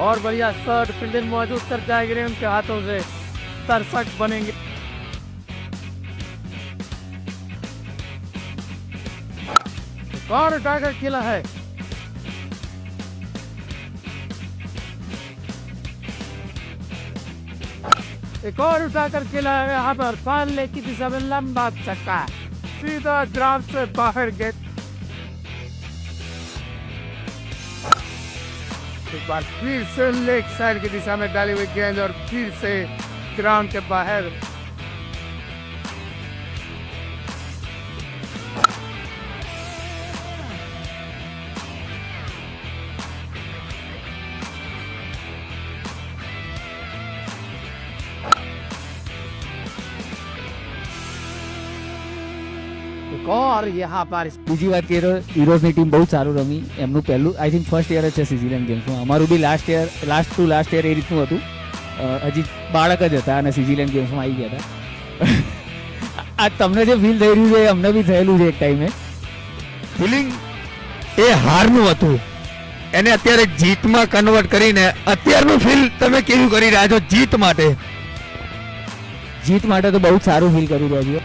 और बढ़िया shirt fielding मौजूद कर जाएंगे उनके हाथों से, दर्शक बनेंगे। कौन उठाकर खेला है, एक और उठाकर खेला है यहाँ पर, पाले की दिशा में लंबा छक्का, सीधा ग्राउंड से बाहर गए। एक बार फिर से लेग साइड की दिशा में डाली हुई गेंद और फिर से ग्राउंड के बाहर। एक और यहाँ पर બીજી વાત કરીએ તો હીરોઝની ટીમ બહુ સારું રમી. એમનું પહેલું આઈ થિંક ફર્સ્ટ યર જ છે સિઝીલેન્ડ ગેમ્સમાં. અમારું બી લાસ્ટ ટુ લાસ્ટ યર એ રીતનું હતું. હજી બાળક જ હતા અને સિઝીલેન્ડ ગેમ્સમાં આવી ગયા હતા. આ તમને જે ફીલ થઈ રહ્યું છે એ અમને બી થયેલું છે એક ટાઈમે. ફિલિંગ એ હારનું હતું, એને અત્યારે જીતમાં કન્વર્ટ કરીને અત્યારનું ફીલ તમે કેવું કરી રહ્યા છો જીત માટે? જીત માટે તો બહુ જ સારું ફીલ કરી રહ્યા છીએ.